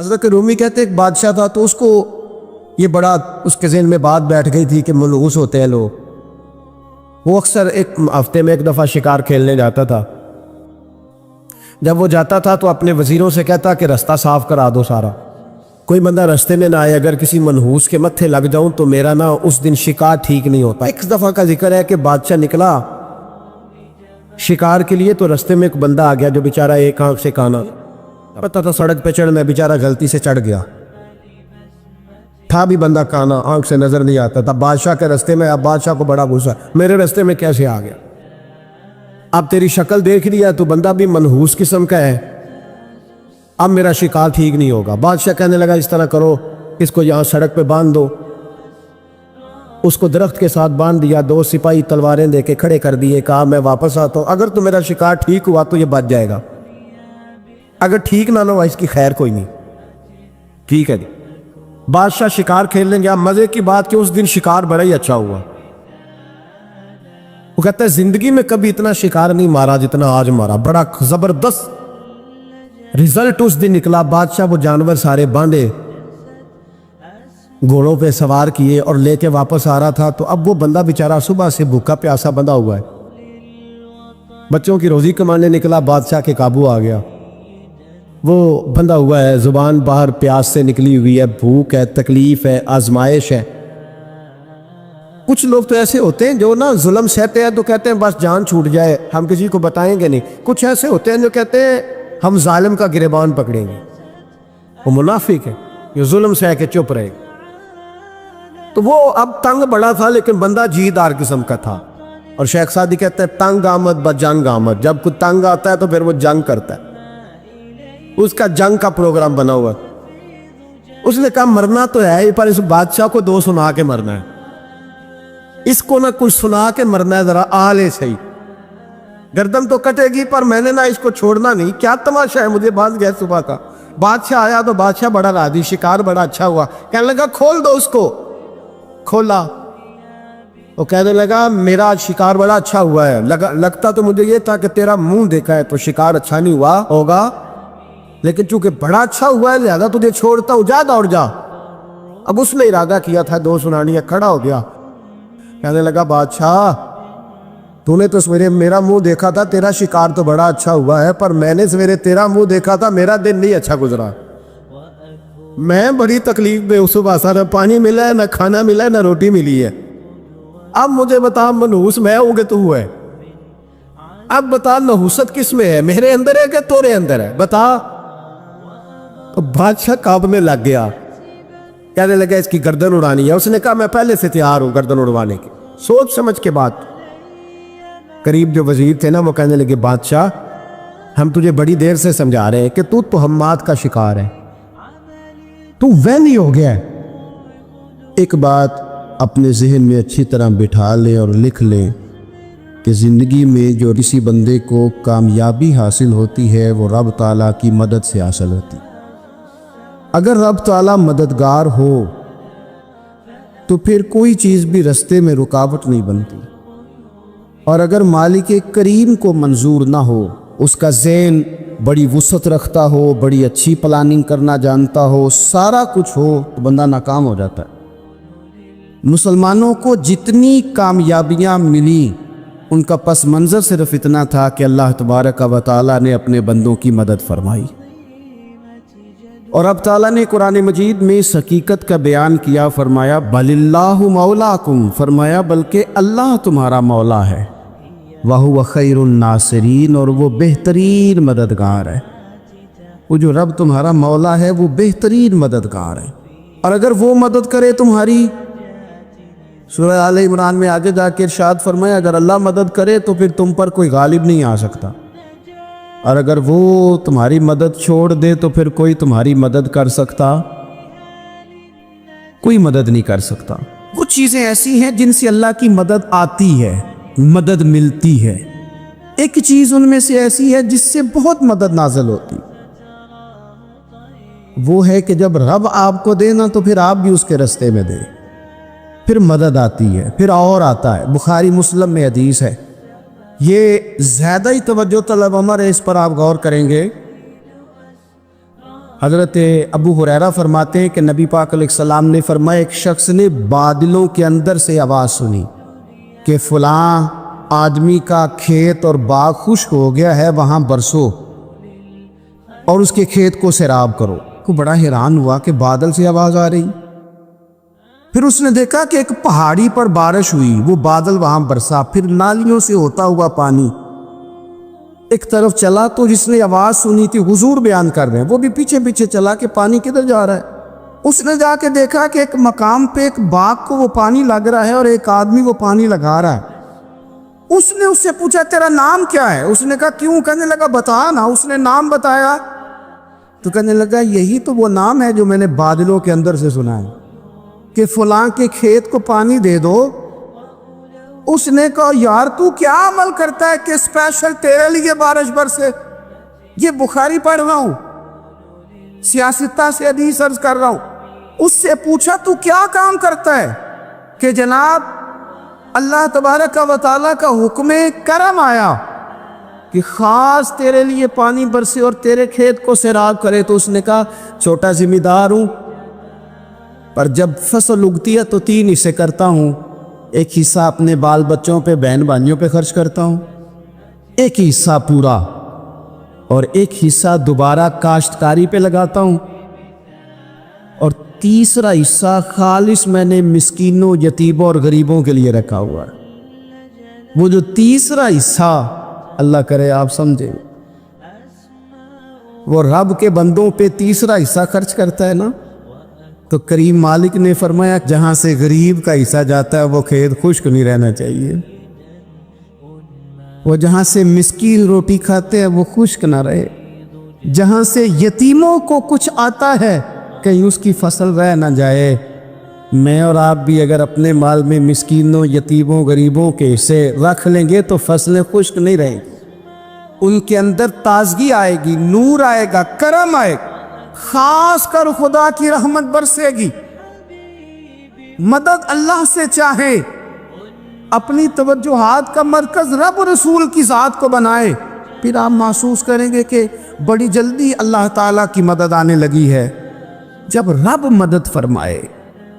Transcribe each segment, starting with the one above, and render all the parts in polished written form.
حضرت رومی کہتے ایک بادشاہ تھا تو اس کو یہ بڑا اس کے ذہن میں بات بیٹھ گئی تھی کہ منحوس ہوتے ہیں لوگ۔ وہ اکثر ایک ہفتے میں ایک دفعہ شکار کھیلنے جاتا تھا۔ جب وہ جاتا تھا تو اپنے وزیروں سے کہتا کہ رستہ صاف کرا دو سارا، کوئی بندہ رستے میں نہ آئے، اگر کسی منحوس کے متھے لگ جاؤں تو میرا نا اس دن شکار ٹھیک نہیں ہوتا۔ ایک دفعہ کا ذکر ہے کہ بادشاہ نکلا شکار کے لیے تو رستے میں ایک بندہ آ گیا جو بیچارہ ایک آنکھ سے کانا، پتہ تھا سڑک پہ چڑھنا، بیچارہ غلطی سے چڑھ گیا، تھا بھی بندہ کانا، آنکھ سے نظر نہیں آتا تھا۔ بادشاہ کے رستے میں، اب بادشاہ کو بڑا غصہ، میرے رستے میں کیسے آ گیا؟ اب تیری شکل دیکھ لیا تو بندہ بھی منحوس قسم کا ہے، اب میرا شکار ٹھیک نہیں ہوگا۔ بادشاہ کہنے لگا اس طرح کرو، اس کو یہاں سڑک پہ باندھ دو۔ اس کو درخت کے ساتھ باندھ دیا، دو سپاہی تلواریں دے کے کھڑے کر دیے، کہا میں واپس آتا ہوں، اگر تو میرا شکار ٹھیک ہوا تو یہ بچ جائے گا، اگر ٹھیک نہ ہوا اس کی خیر کوئی نہیں۔ ٹھیک ہے جی۔ بادشاہ شکار کھیلنے گیا، مزے کی بات کہ اس دن شکار بڑا ہی اچھا ہوا۔ وہ کہتا ہے زندگی میں کبھی اتنا شکار نہیں مارا جتنا آج مارا، بڑا زبردست رزلٹ اس دن نکلا۔ بادشاہ وہ جانور سارے باندھے، گھوڑوں پہ سوار کیے اور لے کے واپس آ رہا تھا تو اب وہ بندہ بیچارہ صبح سے بھوکا پیاسا بندہ ہوا ہے، بچوں کی روزی کمانے نکلا، بادشاہ کے قابو آ گیا۔ وہ بندہ ہوا ہے، زبان باہر پیاس سے نکلی ہوئی ہے، بھوک ہے، تکلیف ہے، آزمائش ہے۔ کچھ لوگ تو ایسے ہوتے ہیں جو نا ظلم سہتے ہیں تو کہتے ہیں بس جان چھوٹ جائے، ہم کسی کو بتائیں گے نہیں۔ کچھ ایسے ہوتے ہیں جو کہتے ہیں ہم ظالم کا گریبان پکڑیں گے، وہ منافق ہے، یہ ظلم سہ کے چپ رہے گا۔ تو وہ اب تنگ بڑا تھا لیکن بندہ جیدار قسم کا تھا، اور شیخ سعدی کہتے ہیں تنگ آمد بجنگ آمد، جب کوئی تنگ آتا ہے تو پھر وہ جنگ کرتا ہے، اس کا جنگ کا پروگرام بنا ہوا۔ اس نے کہا مرنا تو ہے پر اس بادشاہ کو دو سنا کے مرنا ہے، اس کو نہ کچھ سنا کے مرنا ہے، ذرا آلے صحیح، گردن تو کٹے گی پر میں نے نہ اس کو چھوڑنا نہیں۔ کیا تماشا ہے، مجھے باندھ گیا صبح کا۔ بادشاہ آیا تو بادشاہ بڑا راضی، شکار بڑا اچھا ہوا، کہنے لگا کھول دو اس کو۔ کھولا، وہ کہنے لگا میرا آج شکار بڑا اچھا ہوا ہے، لگتا تو مجھے یہ تھا کہ تیرا منہ دیکھا ہے تو شکار اچھا نہیں ہوا ہوگا، لیکن چونکہ بڑا اچھا ہوا ہے لہذا تجھے چھوڑتا ہوں، جا دوڑ جا۔ اب اس نے ارادہ کیا تھا دو سنانی ہے، کھڑا ہو گیا، کہنے لگا بادشاہ تو نے تو سویرے میرا منہ دیکھا تھا، تیرا شکار تو بڑا اچھا ہوا ہے، پر میں نے سویرے تیرا منہ دیکھا تھا، میرا دن نہیں اچھا گزرا، میں بڑی تکلیف میں صبح سا، نہ پانی ملا ہے، نہ کھانا ملا ہے، نہ روٹی ملی ہے۔ اب مجھے بتا منحوس میں ہوں گے تو ہوا ہے، اب بتا نحوست کس میں ہے، میرے اندر ہے کہ تورے اندر ہے، بتا۔ تو بادشاہ کانپنے لگ گیا، کہنے لگا اس کی گردن اڑانی ہے۔ اس نے کہا میں پہلے سے تیار ہوں گردن اڑوانے کی، سوچ سمجھ کے بات۔ قریب جو وزیر تھے نا وہ کہنے لگے بادشاہ ہم تجھے بڑی دیر سے سمجھا رہے ہیں کہ تو تہمات کا شکار ہے، تو وہمی ہو گیا ہے۔ ایک بات اپنے ذہن میں اچھی طرح بٹھا لیں اور لکھ لیں کہ زندگی میں جو کسی بندے کو کامیابی حاصل ہوتی ہے وہ رب تعالیٰ کی مدد سے حاصل ہوتی ہے۔ اگر رب تعالیٰ مددگار ہو تو پھر کوئی چیز بھی رستے میں رکاوٹ نہیں بنتی، اور اگر مالک کریم کو منظور نہ ہو، اس کا ذہن بڑی وسعت رکھتا ہو، بڑی اچھی پلاننگ کرنا جانتا ہو، سارا کچھ ہو تو بندہ ناکام ہو جاتا ہے۔ مسلمانوں کو جتنی کامیابیاں ملی ان کا پس منظر صرف اتنا تھا کہ اللہ تبارک و تعالیٰ نے اپنے بندوں کی مدد فرمائی، اور اب تعالیٰ نے قرآن مجید میں اس حقیقت کا بیان کیا، فرمایا بل اللہ مولاکم، فرمایا بلکہ اللہ تمہارا مولا ہے، وَهُوَ خَيْرُ النَّاصِرِينَ، اور وہ بہترین مددگار ہے۔ وہ جو رب تمہارا مولا ہے وہ بہترین مددگار ہے، اور اگر وہ مدد کرے تمہاری، سورہ آل عمران میں آگے جا کے ارشاد فرمایا اگر اللہ مدد کرے تو پھر تم پر کوئی غالب نہیں آ سکتا، اور اگر وہ تمہاری مدد چھوڑ دے تو پھر کوئی تمہاری مدد کر سکتا، کوئی مدد نہیں کر سکتا۔ وہ چیزیں ایسی ہیں جن سے اللہ کی مدد آتی ہے، مدد ملتی ہے۔ ایک چیز ان میں سے ایسی ہے جس سے بہت مدد نازل ہوتی، وہ ہے کہ جب رب آپ کو دے نا تو پھر آپ بھی اس کے رستے میں دے، پھر مدد آتی ہے، پھر اور آتا ہے۔ بخاری مسلم میں حدیث ہے، یہ زیادہ ہی توجہ طلب عمر ہے، اس پر آپ غور کریں گے۔ حضرت ابو ہریرہ فرماتے ہیں کہ نبی پاک علیہ السلام نے فرمایا ایک شخص نے بادلوں کے اندر سے آواز سنی کہ فلاں آدمی کا کھیت اور باغ خشک ہو گیا ہے، وہاں برسو اور اس کے کھیت کو سیراب کرو۔ وہ بڑا حیران ہوا کہ بادل سے آواز آ رہی۔ پھر اس نے دیکھا کہ ایک پہاڑی پر بارش ہوئی، وہ بادل وہاں برسا، پھر نالیوں سے ہوتا ہوا پانی ایک طرف چلا۔ تو جس نے آواز سنی تھی، حضور بیان کر رہے ہیں، وہ بھی پیچھے پیچھے چلا کہ پانی کدھر جا رہا ہے۔ اس نے جا کے دیکھا کہ ایک مقام پہ ایک باغ کو وہ پانی لگ رہا ہے اور ایک آدمی وہ پانی لگا رہا ہے۔ اس نے اس سے پوچھا تیرا نام کیا ہے؟ اس نے کہا کیوں؟ کہنے لگا بتا نا۔ اس نے نام بتایا تو کہنے لگا یہی تو وہ نام ہے جو میں نے بادلوں کے اندر سے سنا ہے کہ فلاں کے کھیت کو پانی دے دو۔ اس نے کہا یار تو کیا عمل کرتا ہے کہ اسپیشل تیرے لیے بارش برسے؟ یہ بخاری پڑھ رہا ہوں، سیاستہ سے حدیث عرض کر رہا ہوں۔ اس سے پوچھا تو کیا کام کرتا ہے کہ جناب اللہ تبارک و تعالیٰ کا حکم کرم آیا کہ خاص تیرے لیے پانی برسے اور تیرے کھیت کو سیراب کرے؟ تو اس نے کہا چھوٹا ذمہ دار ہوں، پر جب فصل اگتی ہے تو 3 حصے کرتا ہوں۔ ایک حصہ اپنے بال بچوں پہ، بہن بھائیوں پہ خرچ کرتا ہوں، ایک حصہ پورا، اور ایک حصہ دوبارہ کاشتکاری پہ لگاتا ہوں، اور تیسرا حصہ خالص میں نے مسکینوں، یتیموں اور غریبوں کے لیے رکھا ہوا ہے۔ وہ جو تیسرا حصہ اللہ کرے آپ سمجھیں، وہ رب کے بندوں پہ تیسرا حصہ خرچ کرتا ہے نا، تو کریم مالک نے فرمایا جہاں سے غریب کا حصہ جاتا ہے وہ کھیت خشک نہیں رہنا چاہیے، وہ جہاں سے مسکین روٹی کھاتے ہیں وہ خشک نہ رہے، جہاں سے یتیموں کو کچھ آتا ہے کہیں اس کی فصل رہ نہ جائے۔ میں اور آپ بھی اگر اپنے مال میں مسکینوں، یتیموں، غریبوں کے حصے رکھ لیں گے تو فصلیں خشک نہیں رہیں گی، ان کے اندر تازگی آئے گی، نور آئے گا، کرم آئے گا، خاص کر خدا کی رحمت برسے گی۔ مدد اللہ سے چاہے، اپنی توجہات کا مرکز رب رسول کی ذات کو بنائے، پھر آپ محسوس کریں گے کہ بڑی جلدی اللہ تعالیٰ کی مدد آنے لگی ہے۔ جب رب مدد فرمائے،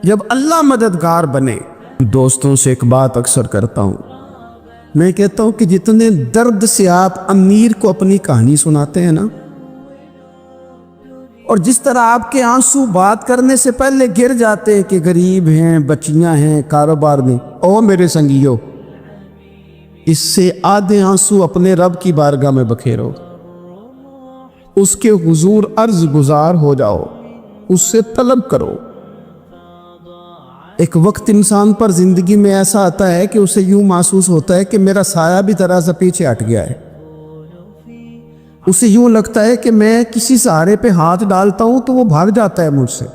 جب اللہ مددگار بنے۔ دوستوں سے ایک بات اکثر کرتا ہوں، میں کہتا ہوں کہ جتنے درد سے آپ امیر کو اپنی کہانی سناتے ہیں نا، اور جس طرح آپ کے آنسو بات کرنے سے پہلے گر جاتے ہیں کہ غریب ہیں، بچیاں ہیں، کاروبار میں، او میرے سنگیو، اس سے آدھے آنسو اپنے رب کی بارگاہ میں بکھیرو، اس کے حضور عرض گزار ہو جاؤ، اس سے طلب کرو۔ ایک وقت انسان پر زندگی میں ایسا آتا ہے کہ اسے یوں محسوس ہوتا ہے کہ میرا سایہ بھی ذرا سا پیچھے ہٹ گیا ہے، اسے یوں لگتا ہے کہ میں کسی سہارے پہ ہاتھ ڈالتا ہوں تو وہ بھاگ جاتا ہے مجھ سے۔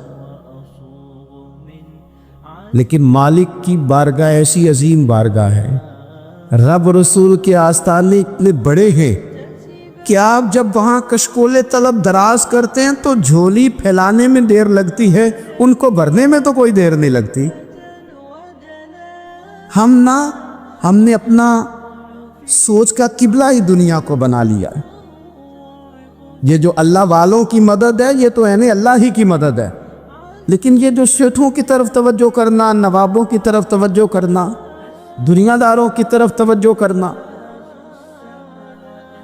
لیکن مالک کی بارگاہ ایسی عظیم بارگاہ ہے، رب رسول کے آستانے اتنے بڑے ہیں کہ آپ جب وہاں کشکول طلب دراز کرتے ہیں تو جھولی پھیلانے میں دیر لگتی ہے، ان کو بھرنے میں تو کوئی دیر نہیں لگتی۔ ہم نے اپنا سوچ کا قبلہ ہی دنیا کو بنا لیا ہے۔ یہ جو اللہ والوں کی مدد ہے یہ تو اللہ ہی کی مدد ہے، لیکن یہ جو سیٹھوں کی طرف توجہ کرنا، نوابوں کی طرف توجہ کرنا، دنیا داروں کی طرف توجہ کرنا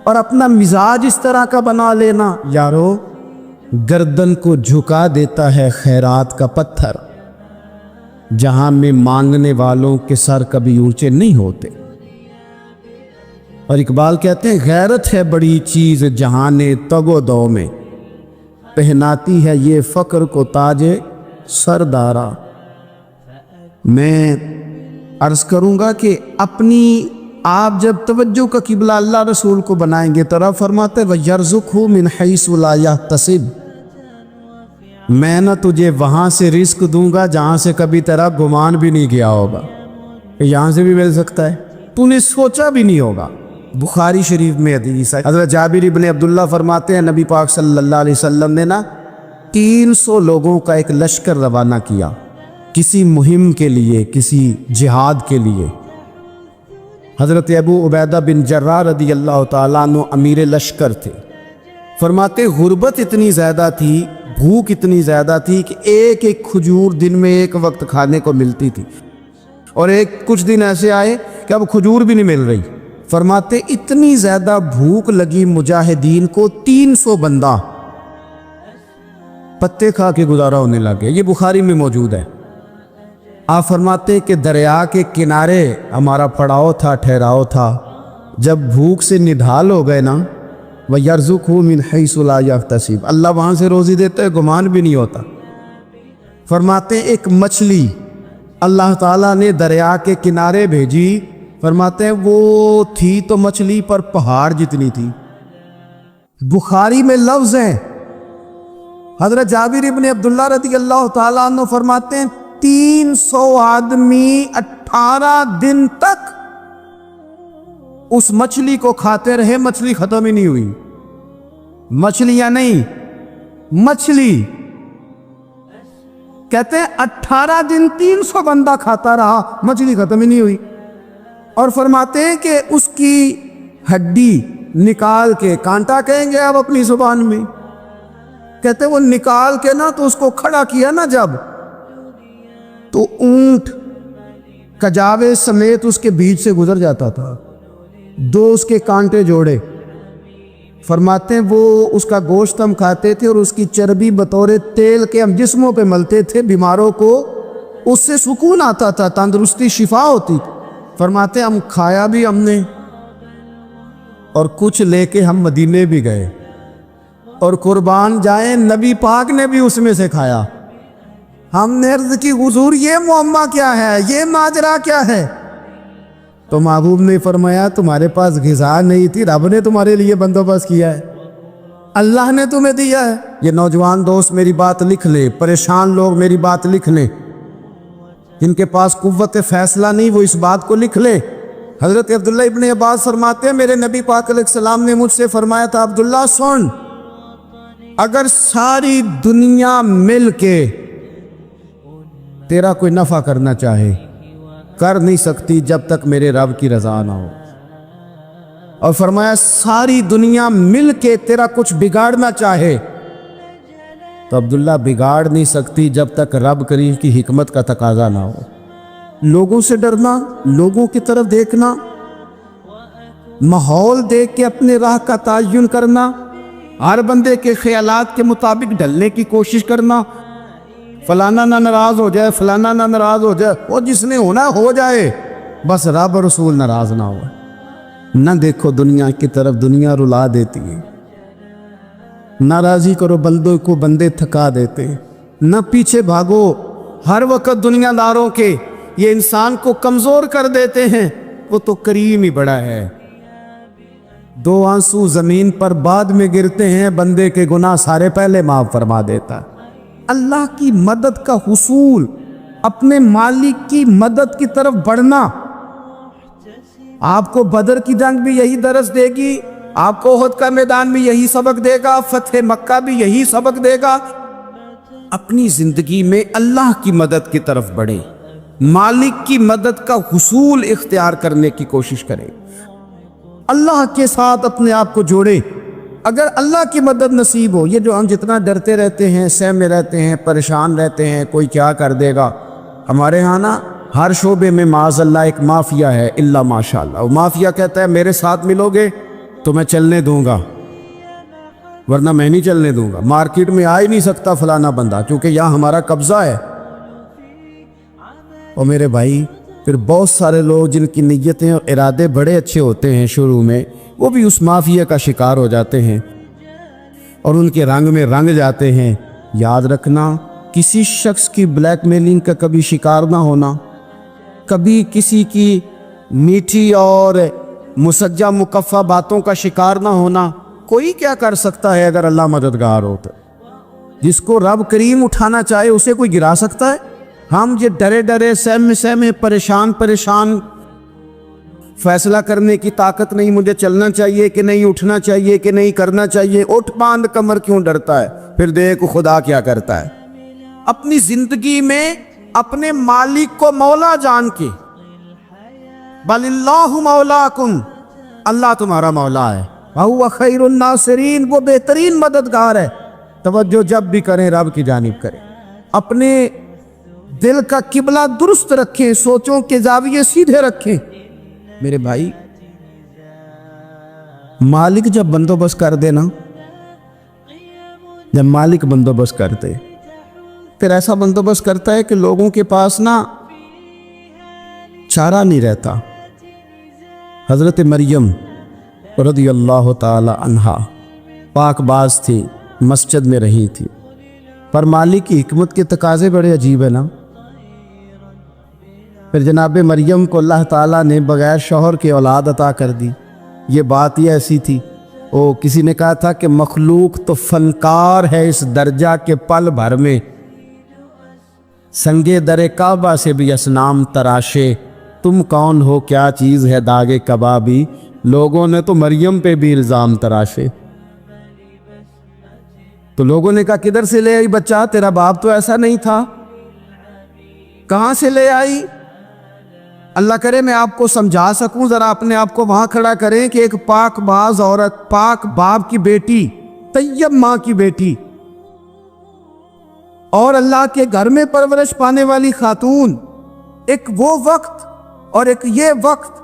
اور اپنا مزاج اس طرح کا بنا لینا، یارو گردن کو جھکا دیتا ہے خیرات کا پتھر، جہاں میں مانگنے والوں کے سر کبھی اونچے نہیں ہوتے۔ اور اقبال کہتے ہیں غیرت ہے بڑی چیز جہان تگ و دو میں، پہناتی ہے یہ فقر کو تاج سردارا۔ میں عرض کروں گا کہ اپنی آپ جب توجہ کا قبلہ اللہ رسول کو بنائیں گے تو رب فرماتے وَيَرْزُقْهُ مِنْ حَيْثُ لَا يَحْتَسِبُ، میں نہ تجھے وہاں سے رزق دوں گا جہاں سے کبھی تیرا گمان بھی نہیں کیا ہوگا کہ یہاں سے بھی مل سکتا ہے، تو نے سوچا بھی نہیں ہوگا۔ بخاری شریف میں حدیث ہے، حضرت جابر ابن عبداللہ فرماتے ہیں نبی پاک صلی اللہ علیہ وسلم نے 300 لوگوں کا ایک لشکر روانہ کیا کسی مہم کے لیے، کسی جہاد کے لیے۔ حضرت ابو عبیدہ بن جراح رضی اللہ تعالیٰ عنہ امیر لشکر تھے، فرماتے غربت اتنی زیادہ تھی، بھوک اتنی زیادہ تھی کہ ایک ایک کھجور دن میں ایک وقت کھانے کو ملتی تھی، اور کچھ دن ایسے آئے کہ اب کھجور بھی نہیں مل رہی۔ فرماتے اتنی زیادہ بھوک لگی مجاہدین کو، 300 بندہ پتے کھا کے گزارا ہونے لگے۔ یہ بخاری میں موجود ہے۔ آپ فرماتے کہ دریا کے کنارے ہمارا پڑاؤ تھا، ٹھہراؤ تھا۔ جب بھوک سے نڈھال ہو گئے نا، وَيَرْزُقْهُ مِنْ حَيْثُ لَا يَحْتَسِبُ، اللہ وہاں سے روزی دیتا ہے، گمان بھی نہیں ہوتا۔ فرماتے ایک مچھلی اللہ تعالیٰ نے دریا کے کنارے بھیجی، فرماتے ہیں وہ تھی تو مچھلی پر پہاڑ جتنی تھی۔ بخاری میں لفظ ہے، حضرت جابر ابن عبداللہ رضی اللہ تعالیٰ عنہ فرماتے ہیں 300 آدمی 18 دن تک اس مچھلی کو کھاتے رہے، مچھلی ختم ہی نہیں ہوئی۔ مچھلیاں نہیں، مچھلی کہتے ہیں 18 دن 300 بندہ کھاتا رہا، مچھلی ختم ہی نہیں ہوئی۔ اور فرماتے ہیں کہ اس کی ہڈی نکال کے، کانٹا کہیں گے آپ اپنی زبان میں، کہتے ہیں وہ نکال کے نا تو اس کو کھڑا کیا نا جب، تو اونٹ کجاوے سمیت اس کے بیچ سے گزر جاتا تھا، 2 اس کے کانٹے جوڑے۔ فرماتے ہیں وہ اس کا گوشت ہم کھاتے تھے اور اس کی چربی بطور تیل کے ہم جسموں پہ ملتے تھے، بیماروں کو اس سے سکون آتا تھا، تندرستی، شفا ہوتی تھی۔ فرماتے ہیں ہم کھایا بھی ہم نے، اور کچھ لے کے ہم مدینے بھی گئے، اور قربان جائیں نبی پاک نے بھی اس میں سے کھایا۔ ہم نے عرض کی حضور یہ معمہ کیا ہے، یہ ماجرا کیا ہے؟ تو محبوب نے فرمایا تمہارے پاس غذا نہیں تھی، رب نے تمہارے لیے بندوبست کیا ہے، اللہ نے تمہیں دیا ہے۔ یہ نوجوان دوست میری بات لکھ لے، پریشان لوگ میری بات لکھ لیں، جن کے پاس قوت فیصلہ نہیں وہ اس بات کو لکھ لے۔ حضرت عبداللہ ابن عباس فرماتے ہیں میرے نبی پاک علیہ السلام نے مجھ سے فرمایا تھا، عبداللہ سن، اگر ساری دنیا مل کے تیرا کوئی نفع کرنا چاہے، کر نہیں سکتی جب تک میرے رب کی رضا نہ ہو۔ اور فرمایا ساری دنیا مل کے تیرا کچھ بگاڑنا چاہے تو عبداللہ بگاڑ نہیں سکتی جب تک رب کریم کی حکمت کا تقاضا نہ ہو۔ لوگوں سے ڈرنا، لوگوں کی طرف دیکھنا، ماحول دیکھ کے اپنے راہ کا تعین کرنا، ہر بندے کے خیالات کے مطابق ڈھلنے کی کوشش کرنا، فلانا نہ ناراض ہو جائے، فلانا نہ ناراض ہو جائے، وہ جس نے ہونا ہو جائے، بس رب اور رسول ناراض نہ ہو۔ نہ دیکھو دنیا کی طرف، دنیا رلا دیتی ہے۔ ناراضی کرو بندوں کو، بندے تھکا دیتے۔ نہ پیچھے بھاگو ہر وقت دنیا داروں کے، یہ انسان کو کمزور کر دیتے ہیں۔ وہ تو کریم ہی بڑا ہے، 2 آنسو زمین پر بعد میں گرتے ہیں، بندے کے گناہ سارے پہلے معاف فرما دیتا ہے۔ اللہ کی مدد کا حصول، اپنے مالک کی مدد کی طرف بڑھنا، آپ کو بدر کی جنگ بھی یہی درس دے گی، آپ کو احد کا میدان بھی یہی سبق دے گا، فتح مکہ بھی یہی سبق دے گا۔ اپنی زندگی میں اللہ کی مدد کی طرف بڑھیں، مالک کی مدد کا حصول اختیار کرنے کی کوشش کریں، اللہ کے ساتھ اپنے آپ کو جوڑیں۔ اگر اللہ کی مدد نصیب ہو، یہ جو ہم جتنا ڈرتے رہتے ہیں، سہمے رہتے ہیں، پریشان رہتے ہیں کوئی کیا کر دے گا، ہمارے ہاں نا ہر شعبے میں معاذ اللہ ایک مافیا ہے، الا ماشاءاللہ۔ وہ مافیا کہتا ہے میرے ساتھ ملو گے تو میں چلنے دوں گا، ورنہ میں نہیں چلنے دوں گا، مارکیٹ میں آ ہی نہیں سکتا فلانا بندہ، کیونکہ یہاں ہمارا قبضہ ہے۔ اور میرے بھائی پھر بہت سارے لوگ جن کی نیتیں اور ارادے بڑے اچھے ہوتے ہیں شروع میں، وہ بھی اس مافیا کا شکار ہو جاتے ہیں اور ان کے رنگ میں رنگ جاتے ہیں۔ یاد رکھنا، کسی شخص کی بلیک میلنگ کا کبھی شکار نہ ہونا، کبھی کسی کی میٹھی اور مسجع مکفہ باتوں کا شکار نہ ہونا۔ کوئی کیا کر سکتا ہے اگر اللہ مددگار ہو تو؟ جس کو رب کریم اٹھانا چاہے اسے کوئی گرا سکتا ہے؟ ہم یہ ڈرے ڈرے، سہمے پریشان فیصلہ کرنے کی طاقت نہیں، مجھے چلنا چاہیے کہ نہیں، اٹھنا چاہیے کہ نہیں، کرنا چاہیے، اٹھ باندھ کمر کیوں ڈرتا ہے؟ پھر دیکھ خدا کیا کرتا ہے۔ اپنی زندگی میں اپنے مالک کو مولا جان کے، بل اللہ مولاکم، اللہ تمہارا مولا ہے، وَهُوَ خَيْرُ النَّاصِرِينَ، وہ بہترین مددگار ہے۔ توجہ جب بھی کریں رب کی جانب کریں، اپنے دل کا قبلہ درست رکھیں، سوچوں کے زاویے سیدھے رکھیں۔ میرے بھائی، مالک جب بندوبست کر دے نا، جب مالک بندوبست کرتے پھر ایسا بندوبست کرتا ہے کہ لوگوں کے پاس نا چارہ نہیں رہتا۔ حضرت مریم رضی اللہ تعالی عنہا پاک باز تھی، مسجد میں رہی تھی، پر مالک کی حکمت کے تقاضے بڑے عجیب ہے نا۔ پھر جناب مریم کو اللہ تعالیٰ نے بغیر شوہر کے اولاد عطا کر دی۔ یہ بات ہی ایسی تھی، کسی نے کہا تھا کہ مخلوق تو فنکار ہے اس درجہ کے پل بھر میں سنگے در کعبہ سے بھی اصنام تراشے، تم کون ہو کیا چیز ہے داغے کبابی، لوگوں نے تو مریم پہ بھی الزام تراشے۔ تو لوگوں نے کہا کدھر سے لے آئی بچہ، تیرا باپ تو ایسا نہیں تھا، کہاں سے لے آئی؟ اللہ کرے میں آپ کو سمجھا سکوں، ذرا اپنے آپ کو وہاں کھڑا کریں کہ ایک پاک باز عورت، پاک باپ کی بیٹی، طیب ماں کی بیٹی، اور اللہ کے گھر میں پرورش پانے والی خاتون، ایک وہ وقت اور ایک یہ وقت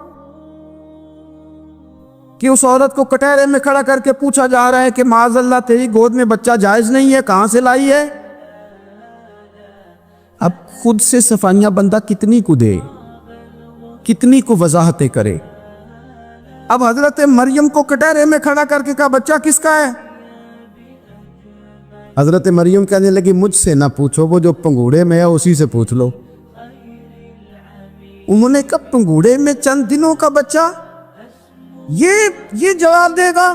کہ اس عورت کو کٹہرے میں کھڑا کر کے پوچھا جا رہا ہے کہ معاذ اللہ تیری گود میں بچہ جائز نہیں ہے، کہاں سے لائی ہے؟ اب خود سے صفائیاں بندہ کتنی کو دے، کتنی کو وضاحتیں کرے۔ اب حضرت مریم کو کٹہرے میں کھڑا کر کے کہا بچہ کس کا ہے؟ حضرت مریم کہنے لگی مجھ سے نہ پوچھو، وہ جو پنگوڑے میں ہے اسی سے پوچھ لو۔ انہوں نے کہا پنگوڑے میں چند دنوں کا بچہ یہ جواب دے گا؟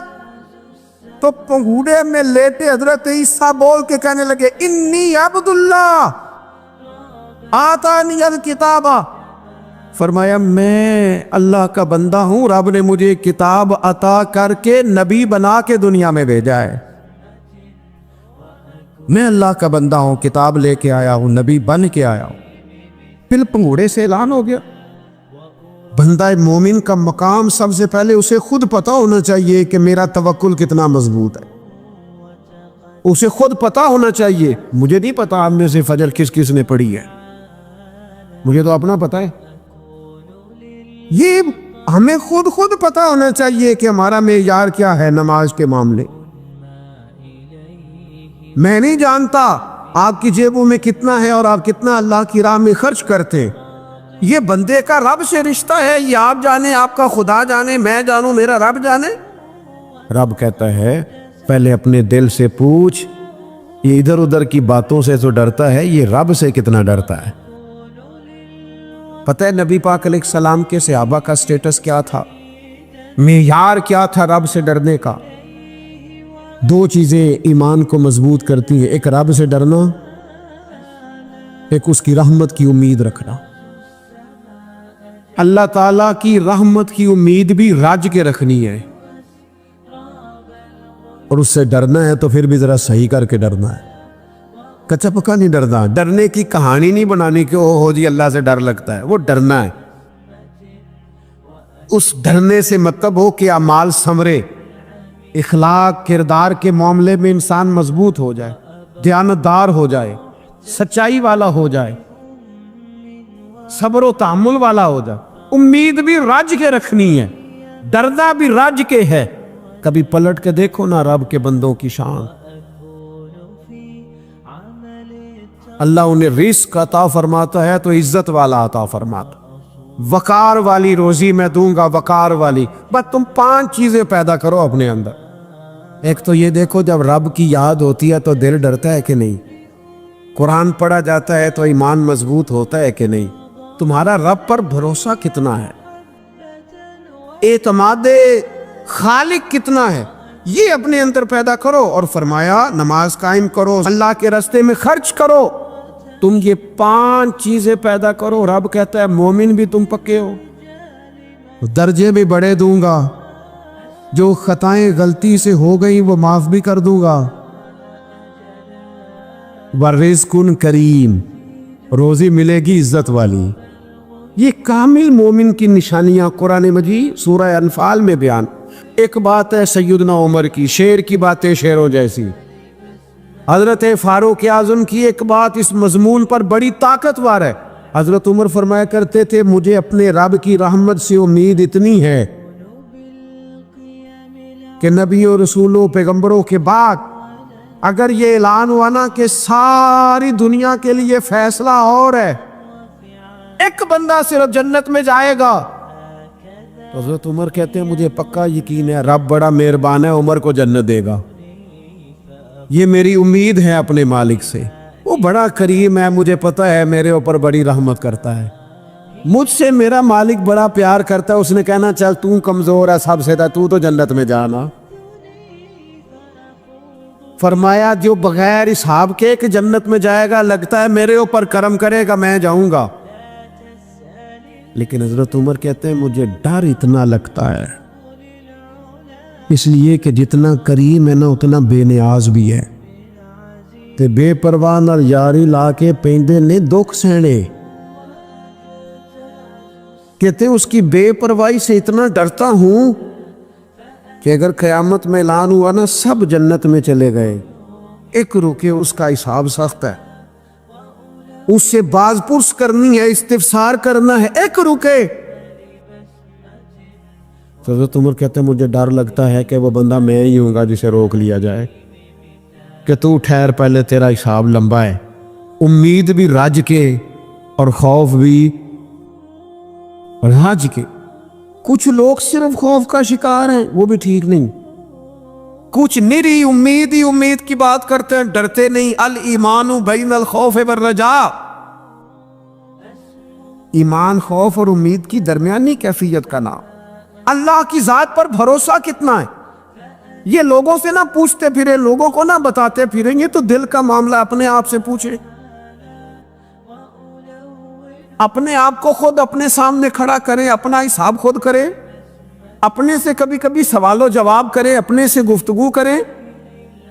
تو پنگوڑے میں لیٹے حضرت عیسیٰ بول کے کہنے لگے انی عبد اللہ آتانی الکتاب، فرمایا میں اللہ کا بندہ ہوں، رب نے مجھے کتاب عطا کر کے نبی بنا کے دنیا میں بھیجا ہے، میں اللہ کا بندہ ہوں، کتاب لے کے آیا ہوں، نبی بن کے آیا ہوں۔ پھر پنگوڑے سے اعلان ہو گیا۔ بندہ مومن کا مقام سب سے پہلے اسے خود پتا ہونا چاہیے کہ میرا توکل کتنا مضبوط ہے، اسے خود پتا ہونا چاہیے۔ مجھے نہیں پتا آپ میں سے فجر کس کس نے پڑھی ہے، مجھے تو اپنا پتا ہے، یہ ہمیں خود پتا ہونا چاہیے کہ ہمارا معیار کیا ہے نماز کے معاملے۔ میں نہیں جانتا آپ کی جیبوں میں کتنا ہے اور آپ کتنا اللہ کی راہ میں خرچ کرتے، یہ بندے کا رب سے رشتہ ہے، یہ آپ جانے، آپ کا خدا جانے، میں جانوں، میرا رب جانے۔ رب کہتا ہے پہلے اپنے دل سے پوچھ، یہ ادھر ادھر کی باتوں سے تو ڈرتا ہے، یہ رب سے کتنا ڈرتا ہے۔ پتہ ہے نبی پاک علیہ السلام کے صحابہ کا سٹیٹس کیا تھا، معیار کیا تھا رب سے ڈرنے کا؟ دو چیزیں ایمان کو مضبوط کرتی ہیں، ایک رب سے ڈرنا، ایک اس کی رحمت کی امید رکھنا۔ اللہ تعالیٰ کی رحمت کی امید بھی رج کے رکھنی ہے، اور اس سے ڈرنا ہے تو پھر بھی ذرا صحیح کر کے ڈرنا ہے، کچا پکا نہیں ڈرنا۔ ڈرنے کی کہانی نہیں بنانی کہ ہو جی اللہ سے ڈر لگتا ہے، وہ ڈرنا ہے۔ اس ڈرنے سے مطلب ہو کہ اعمال سنورے، اخلاق کردار کے معاملے میں انسان مضبوط ہو جائے، دیانتدار ہو جائے، سچائی والا ہو جائے، صبر و تحمل والا ہو جائے۔ امید بھی رج کے رکھنی ہے، ڈرنا بھی رج کے ہے۔ کبھی پلٹ کے دیکھو نا رب کے بندوں کی شان، اللہ انہیں رزق عطا فرماتا ہے تو عزت والا عطا فرماتا، وقار والی روزی میں دوں گا، وقار والی۔ بس تم 5 چیزیں پیدا کرو اپنے اندر۔ ایک تو یہ دیکھو جب رب کی یاد ہوتی ہے تو دل ڈرتا ہے کہ نہیں، قرآن پڑھا جاتا ہے تو ایمان مضبوط ہوتا ہے کہ نہیں، تمہارا رب پر بھروسہ کتنا ہے، اعتماد خالق کتنا ہے، یہ اپنے اندر پیدا کرو۔ اور فرمایا نماز قائم کرو، اللہ کے راستے میں خرچ کرو۔ تم یہ 5 چیزیں پیدا کرو، رب کہتا ہے مومن بھی تم پکے ہو، درجے بھی بڑے دوں گا، جو خطائیں غلطی سے ہو گئی وہ معاف بھی کر دوں گا۔ ورزق کریم، روزی ملے گی عزت والی۔ یہ کامل مومن کی نشانیاں قرآن مجید سورہ انفال میں بیان۔ ایک بات ہے سیدنا عمر کی، شیر کی باتیں شیروں جیسی، حضرت فاروق اعظم کی ایک بات اس مضمون پر بڑی طاقتور ہے۔ حضرت عمر فرمایا کرتے تھے مجھے اپنے رب کی رحمت سے امید اتنی ہے کہ نبیوں رسولوں پیغمبروں کے بعد اگر یہ اعلان ہوا نا کہ ساری دنیا کے لیے فیصلہ اور ہے، ایک بندہ صرف جنت میں جائے گا، تو حضرت عمر کہتے ہیں مجھے پکا یقین ہے رب بڑا مہربان ہے، عمر کو جنت دے گا، یہ میری امید ہے اپنے مالک سے، وہ بڑا کریم ہے، مجھے پتا ہے میرے اوپر بڑی رحمت کرتا ہے، مجھ سے میرا مالک بڑا پیار کرتا ہے، اس نے کہنا چل تو کمزور ہے سب سے تو جنت میں جانا۔ فرمایا جو بغیر حساب کے کہ جنت میں جائے گا، لگتا ہے میرے اوپر کرم کرے گا میں جاؤں گا، لیکن حضرت عمر کہتے ہیں مجھے ڈر اتنا لگتا ہے، اس لیے کہ جتنا کریم ہے نا اتنا بے نیاز بھی ہے، تے بے پرواہ نال یاری لا کے پیندے نے دکھ سہنے۔ کہتے ہیں اس کی بے پرواہی سے اتنا ڈرتا ہوں کہ اگر قیامت میں اعلان ہوا نا سب جنت میں چلے گئے، ایک رکے اس کا حساب سخت ہے، اس سے باز پرس کرنی ہے، استفسار کرنا ہے، ایک رکے۔ حضرت عمر کہتے ہیں مجھے ڈر لگتا ہے کہ وہ بندہ میں ہی ہوں گا جسے روک لیا جائے کہ تو ٹھہر پہلے تیرا حساب لمبا ہے۔ امید بھی رج کے اور خوف بھی رج کے۔ کچھ لوگ صرف خوف کا شکار ہیں، وہ بھی ٹھیک نہیں، کچھ نری امید ہی امید کی بات کرتے ہیں، ڈرتے نہیں۔ الایمان بین الخوف والرجاء، ایمان خوف اور امید کی درمیانی کیفیت کا نام۔ اللہ کی ذات پر بھروسہ کتنا ہے، یہ لوگوں سے نہ پوچھتے پھرے، لوگوں کو نہ بتاتے پھریں، یہ تو دل کا معاملہ اپنے آپ سے پوچھے، اپنے آپ کو خود اپنے سامنے کھڑا کریں، اپنا حساب خود کریں، اپنے سے کبھی کبھی سوال و جواب کریں، اپنے سے گفتگو کریں۔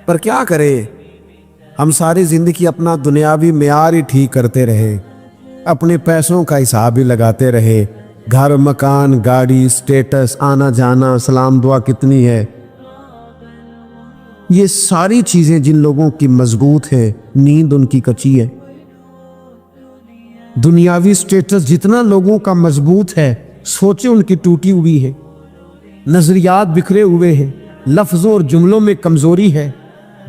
پر کیا کریں، ہم ساری زندگی اپنا دنیاوی معیار ہی ٹھیک کرتے رہے، اپنے پیسوں کا حساب ہی لگاتے رہے، گھر مکان گاڑی سٹیٹس آنا جانا سلام دعا کتنی ہے، یہ ساری چیزیں جن لوگوں کی مضبوط ہے نیند ان کی کچی ہے۔ دنیاوی سٹیٹس جتنا لوگوں کا مضبوط ہے سوچیں ان کی ٹوٹی ہوئی ہے، نظریات بکھرے ہوئے ہیں، لفظوں اور جملوں میں کمزوری ہے،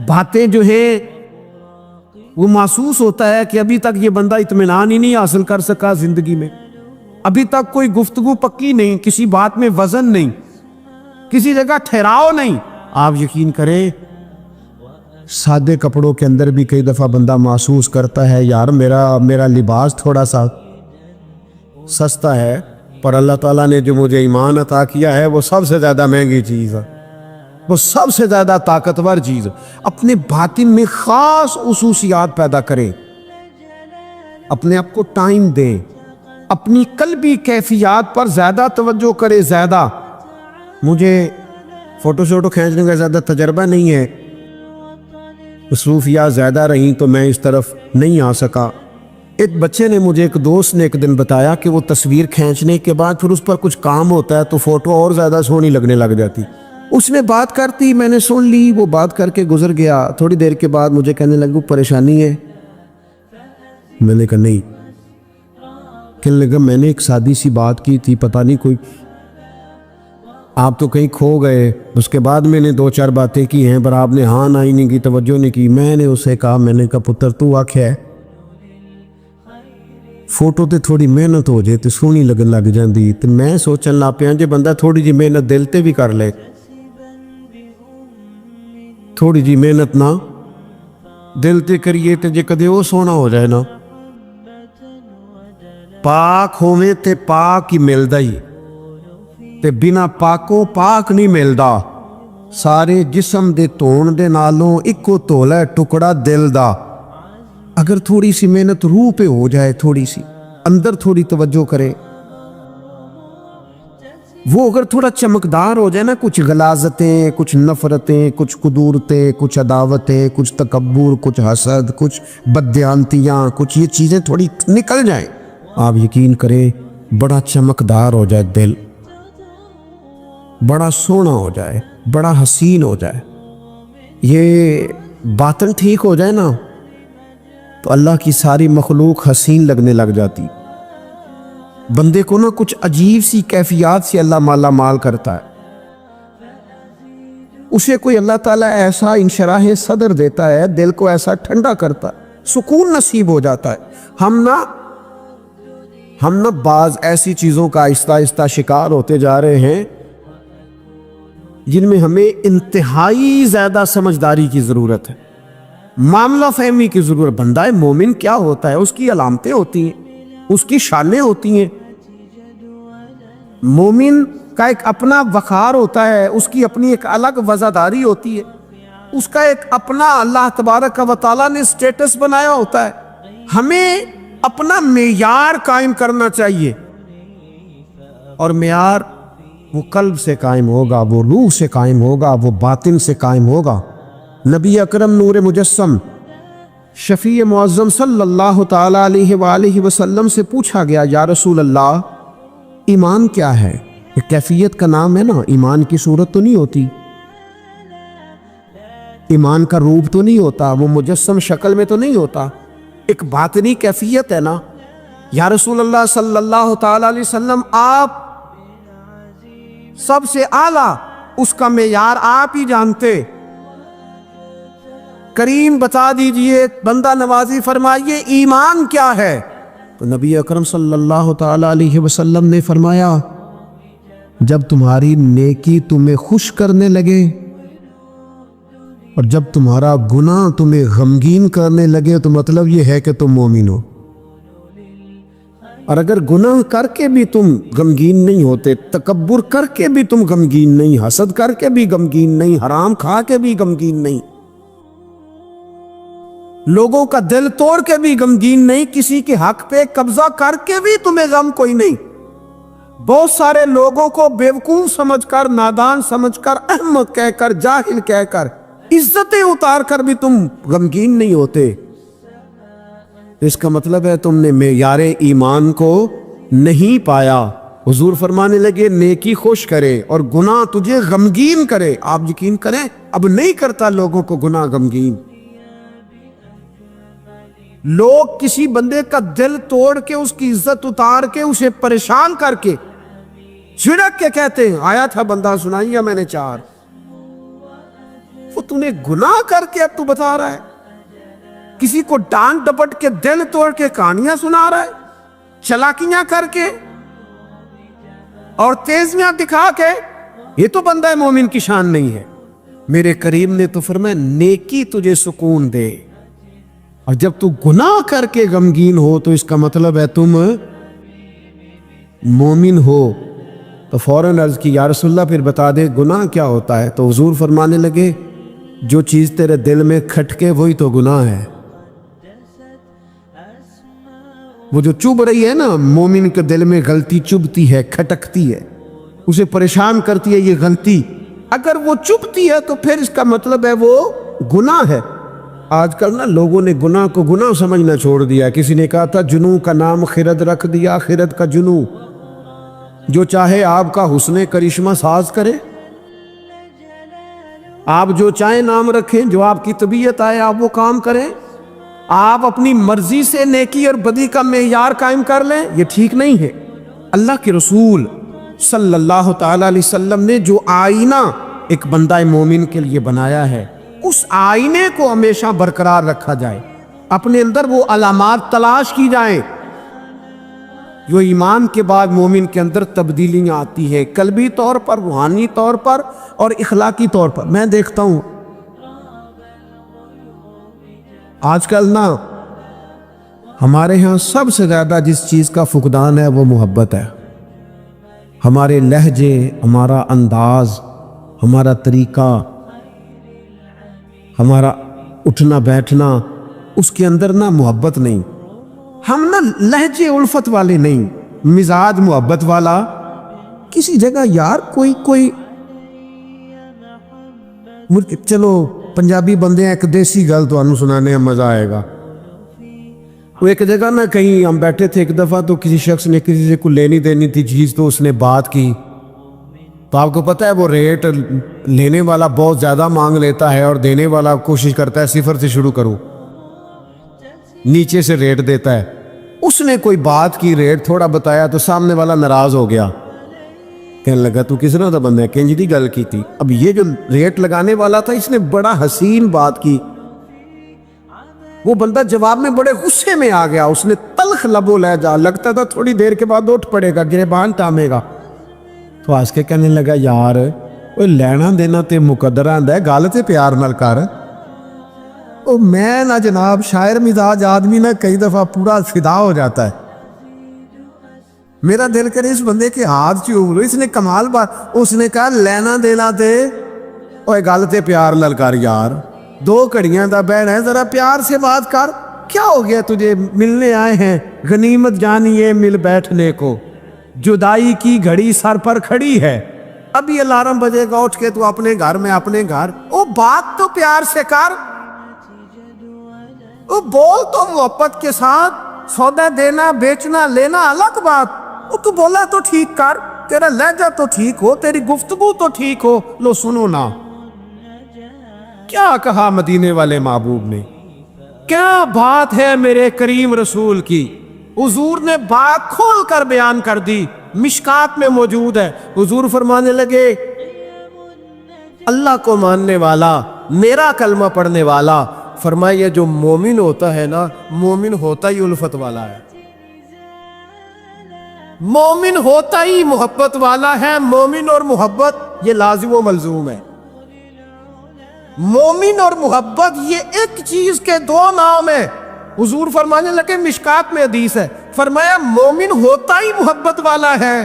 باتیں جو ہیں وہ محسوس ہوتا ہے کہ ابھی تک یہ بندہ اطمینان ہی نہیں حاصل کر سکا زندگی میں، ابھی تک کوئی گفتگو پکی نہیں، کسی بات میں وزن نہیں، کسی جگہ ٹھہراؤ نہیں۔ آپ یقین کریں سادے کپڑوں کے اندر بھی کئی دفعہ بندہ محسوس کرتا ہے یار میرا لباس تھوڑا سا سستا ہے، پر اللہ تعالیٰ نے جو مجھے ایمان عطا کیا ہے وہ سب سے زیادہ مہنگی چیز ہے، وہ سب سے زیادہ طاقتور چیز۔ اپنے باطن میں خاص خصوصیات پیدا کریں، اپنے آپ کو ٹائم دیں، اپنی قلبی کیفیات پر زیادہ توجہ کریں۔ زیادہ مجھے فوٹو شوٹو کھینچنے کا زیادہ تجربہ نہیں ہے، مصروفیات زیادہ رہیں تو میں اس طرف نہیں آ سکا۔ ایک بچے نے مجھے، ایک دوست نے ایک دن بتایا کہ وہ تصویر کھینچنے کے بعد پھر اس پر کچھ کام ہوتا ہے تو فوٹو اور زیادہ سونی لگنے لگ جاتی۔ اس نے بات کرتی، میں نے سن لی، وہ بات کر کے گزر گیا، تھوڑی دیر کے بعد مجھے کہنے لگا پریشانی ہے، میں نے کہا نہیں، کہنے لگا میں نے ایک سادی سی بات کی تھی، پتہ نہیں کوئی آپ تو کہیں کھو گئے، اس کے بعد میں نے دو چار باتیں کی ہیں پر آپ نے ہاں نہ ہی نہیں کی، توجہ نہیں کی۔ میں نے اسے کہا، میں نے کہا پتر تو آکھیا ہے فوٹو تے تھوڑی محنت ہو جائے تے سونی لگن لگ جاندی، تے میں سوچن لگ پیا جے بندہ تھوڑی جی محنت دل تے بھی کر لے، تھوڑی جی محنت نہ دل تے کریے تے جے کدے وہ سونا ہو جائے نا، پاک ہوویں تے پاک ہی ملدا ہی، تے بنا پاکوں پاک نہیں ملدا۔ سارے جسم دے دھون دے نالوں اکو دھولا ہے ٹکڑا دل دا۔ اگر تھوڑی سی محنت روح پہ ہو جائے، تھوڑی سی اندر تھوڑی توجہ کرے، وہ اگر تھوڑا چمکدار ہو جائے نا، کچھ غلاظتیں، کچھ نفرتیں، کچھ قدورتیں، کچھ عداوتیں، کچھ تکبر، کچھ حسد، کچھ بددیانتیاں، کچھ یہ چیزیں تھوڑی نکل جائیں، آپ یقین کریں بڑا چمکدار ہو جائے دل، بڑا سونا ہو جائے، بڑا حسین ہو جائے، یہ باطن ٹھیک ہو جائے نا تو اللہ کی ساری مخلوق حسین لگنے لگ جاتی. بندے کو نا کچھ عجیب سی کیفیات سے اللہ مالا مال کرتا ہے. اسے کوئی اللہ تعالیٰ ایسا انشراح صدر دیتا ہے، دل کو ایسا ٹھنڈا کرتا ہے، سکون نصیب ہو جاتا ہے. ہم نا بعض ایسی چیزوں کا آہستہ آہستہ شکار ہوتے جا رہے ہیں جن میں ہمیں انتہائی زیادہ سمجھداری کی ضرورت ہے، معاملہ فہمی کی ضرورت. بندہ مومن کیا ہوتا ہے، اس کی علامتیں ہوتی ہیں، اس کی شانیں ہوتی ہیں. مومن کا ایک اپنا وقار ہوتا ہے، اس کی اپنی ایک الگ وزاداری ہوتی ہے، اس کا ایک اپنا اللہ تبارک و تعالیٰ نے سٹیٹس بنایا ہوتا ہے. ہمیں اپنا معیار قائم کرنا چاہیے، اور معیار وہ قلب سے قائم ہوگا، وہ روح سے قائم ہوگا، وہ باطن سے قائم ہوگا. نبی اکرم نور مجسم شفیع معظم صلی اللہ تعالی علیہ وآلہ وسلم سے پوچھا گیا، یا رسول اللہ ایمان کیا ہے؟ ایک کیفیت کا نام ہے نا، ایمان کی صورت تو نہیں ہوتی، ایمان کا روپ تو نہیں ہوتا، وہ مجسم شکل میں تو نہیں ہوتا، ایک باطنی کیفیت ہے نا. یا رسول اللہ صلی اللہ تعالی علیہ وسلم آپ سب سے اعلیٰ، اس کا معیار آپ ہی جانتے، کریم بتا دیجئے، بندہ نوازی فرمائیے ایمان کیا ہے؟ تو نبی اکرم صلی اللہ تعالی علیہ وسلم نے فرمایا، جب تمہاری نیکی تمہیں خوش کرنے لگے اور جب تمہارا گناہ تمہیں غمگین کرنے لگے تو مطلب یہ ہے کہ تم مومن ہو. اور اگر گناہ کر کے بھی تم غمگین نہیں ہوتے، تکبر کر کے بھی تم غمگین نہیں، حسد کر کے بھی غمگین نہیں، حرام کھا کے بھی غمگین نہیں، لوگوں کا دل توڑ کے بھی غمگین نہیں، کسی کے حق پہ قبضہ کر کے بھی تمہیں غم کوئی نہیں، بہت سارے لوگوں کو بیوقوف سمجھ کر، نادان سمجھ کر، احمق کہہ کر، جاہل کہہ کر، عزتیں اتار کر بھی تم غمگین نہیں ہوتے، اس کا مطلب ہے تم نے معیار ایمان کو نہیں پایا. حضور فرمانے لگے نیکی خوش کرے اور گناہ تجھے غمگین کرے. آپ یقین کریں اب نہیں کرتا لوگوں کو گناہ غمگین. لوگ کسی بندے کا دل توڑ کے، اس کی عزت اتار کے، اسے پریشان کر کے، جھڑک کے کہتے ہیں آیا تھا بندہ سنائیا میں نے 4، وہ تو نے گناہ کر کے اب تو بتا رہا ہے. کسی کو ڈانٹ ڈپٹ کے، دل توڑ کے کہانیاں سنا رہا ہے، چلاکیاں کر کے اور تیزیاں دکھا کے. یہ تو بندہ مومن کی شان نہیں ہے. میرے کریم نے تو فرمایا نیکی تجھے سکون دے، اور جب تو گناہ کر کے غمگین ہو تو اس کا مطلب ہے تم مومن ہو. تو فوراً عرض کی یا رسول اللہ پھر بتا دے گناہ کیا ہوتا ہے؟ تو حضور فرمانے لگے جو چیز تیرے دل میں کھٹکے وہی تو گناہ ہے. وہ جو چبھ رہی ہے نا، مومن کے دل میں غلطی چبھتی ہے، کھٹکتی ہے، اسے پریشان کرتی ہے یہ غلطی. اگر وہ چبھتی ہے تو پھر اس کا مطلب ہے وہ گناہ ہے. آج کل نا لوگوں نے گناہ کو گناہ سمجھنا چھوڑ دیا. کسی نے کہا تھا جنوں کا نام خرد رکھ دیا، خرد کا جنوں. جو چاہے آپ کا حسن کرشمہ ساز کرے، آپ جو چاہیں نام رکھیں، جو آپ کی طبیعت آئے آپ وہ کام کریں، آپ اپنی مرضی سے نیکی اور بدی کا معیار قائم کر لیں، یہ ٹھیک نہیں ہے. اللہ کے رسول صلی اللہ تعالی علیہ وسلم نے جو آئینہ ایک بندہ مومن کے لیے بنایا ہے، اس آئینے کو ہمیشہ برقرار رکھا جائے، اپنے اندر وہ علامات تلاش کی جائیں جو ایمان کے بعد مومن کے اندر تبدیلیاں آتی ہیں، قلبی طور پر، روحانی طور پر اور اخلاقی طور پر. میں دیکھتا ہوں آج کل نا ہمارے ہاں سب سے زیادہ جس چیز کا فقدان ہے وہ محبت ہے. ہمارے لہجے، ہمارا انداز، ہمارا طریقہ، ہمارا اٹھنا بیٹھنا، اس کے اندر نا محبت نہیں. ہم نا لہجے الفت والے نہیں، مزاج محبت والا. کسی جگہ یار کوئی چلو پنجابی بندے ہیں، ایک دیسی گل تو انہوں سنانے میں مزہ آئے گا. وہ ایک جگہ نا کہیں ہم بیٹھے تھے ایک دفعہ، تو کسی شخص نے کسی سے کوئی لینی دینی تھی چیز، تو اس نے بات کی تو آپ کو پتہ ہے وہ ریٹ لینے والا بہت زیادہ مانگ لیتا ہے اور دینے والا کوشش کرتا ہے صفر سے شروع کروں، نیچے سے ریٹ دیتا ہے۔ اس نے کوئی بات کی، ریٹ تھوڑا بتایا تو سامنے والا ناراض ہو گیا، کہنے لگا تو کس طرح دا بندہ ہے، کنج دی گل کی تھی۔ اب یہ جو ریٹ لگانے والا تھا اس نے بڑا حسین بات کی، وہ بندہ جواب میں بڑے غصے میں آ گیا، اس نے تلخ لبو لہجہ، لگتا تھا تھوڑی دیر کے بعد اٹھ پڑے گا، گریبان تامے گا۔ تو ہنس کے کہنے لگا یار وہ لینا دینا تے مقدر آندا ہے، گل تے پیار نال کر۔ او میں نہ جناب شاعر مزاج آدمی نہ کئی دفعہ پورا فدا ہو جاتا ہے، میرا دل کرے اس بندے کے ہاتھ چوم لو، اس نے کمال بات، اس نے کہا لینا دینا تے اوے گل تے پیار نال کر یار، 2 گھڑیاں دا بہن ہے، ذرا پیار سے بات کر، کیا ہو گیا تجھے، ملنے آئے ہیں، غنیمت جانیے مل بیٹھنے کو، جدائی کی گھڑی سر پر کھڑی ہے، ابھی الارم بجے گا اٹھ کے تو اپنے گھر میں اپنے گھر، او بات تو پیار سے کر، او بول تو محبت کے ساتھ، سودا دینا بیچنا لینا الگ بات، او تو بولا تو ٹھیک کر، تیرا لہجہ تو ٹھیک ہو، تیری گفتگو تو ٹھیک ہو، لو سنو نا کیا کہا مدینے والے محبوب نے، کیا بات ہے میرے کریم رسول کی، حضور نے بات کھول کر بیان کر دی، مشکات میں موجود ہے۔ حضور فرمانے لگے اللہ کو ماننے والا، میرا کلمہ پڑھنے والا، فرمایا یہ جو مومن ہوتا ہے نا، مومن ہوتا ہی الفت والا ہے، مومن ہوتا ہی محبت والا ہے، مومن اور محبت یہ لازم و ملزوم ہے، مومن اور محبت یہ ایک چیز کے 2 نام ہیں۔ حضور فرمانے لگے مشکات میں حدیث ہے، فرمایا مومن ہوتا ہی محبت والا ہے،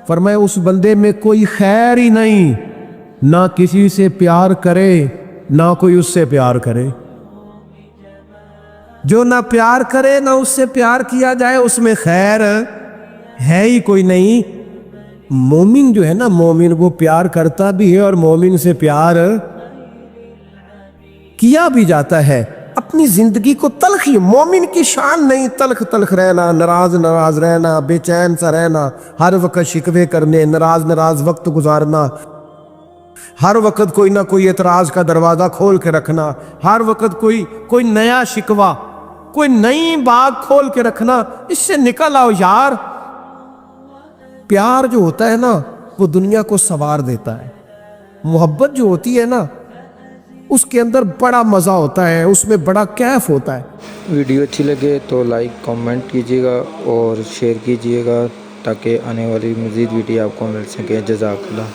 فرمایا اس بندے میں کوئی خیر ہی نہیں، نہ کسی سے پیار کرے نہ کوئی اس سے پیار کرے، جو نہ پیار کرے نہ اس سے پیار کیا جائے اس میں خیر ہے ہی کوئی نہیں۔ مومن جو ہے نا، مومن وہ پیار کرتا بھی ہے اور مومن سے پیار کیا بھی جاتا ہے، اپنی زندگی کو تلخی، مومن کی شان نہیں تلخ تلخ رہنا، ناراض رہنا، بے چین سا رہنا، ہر وقت شکوے کرنے، ناراض وقت گزارنا، ہر وقت کوئی نہ کوئی اعتراض کا دروازہ کھول کے رکھنا، ہر وقت کوئی نیا شکوہ، کوئی نئی بات کھول کے رکھنا، اس سے نکل آؤ یار۔ پیار جو ہوتا ہے نا وہ دنیا کو سنوار دیتا ہے، محبت جو ہوتی ہے نا اس کے اندر بڑا مزہ ہوتا ہے، اس میں بڑا کیف ہوتا ہے۔ ویڈیو اچھی لگے تو لائک کمنٹ کیجیے گا اور شیئر کیجیے گا تاکہ آنے والی مزید ویڈیو آپ کو مل سکے۔ جزاک اللہ۔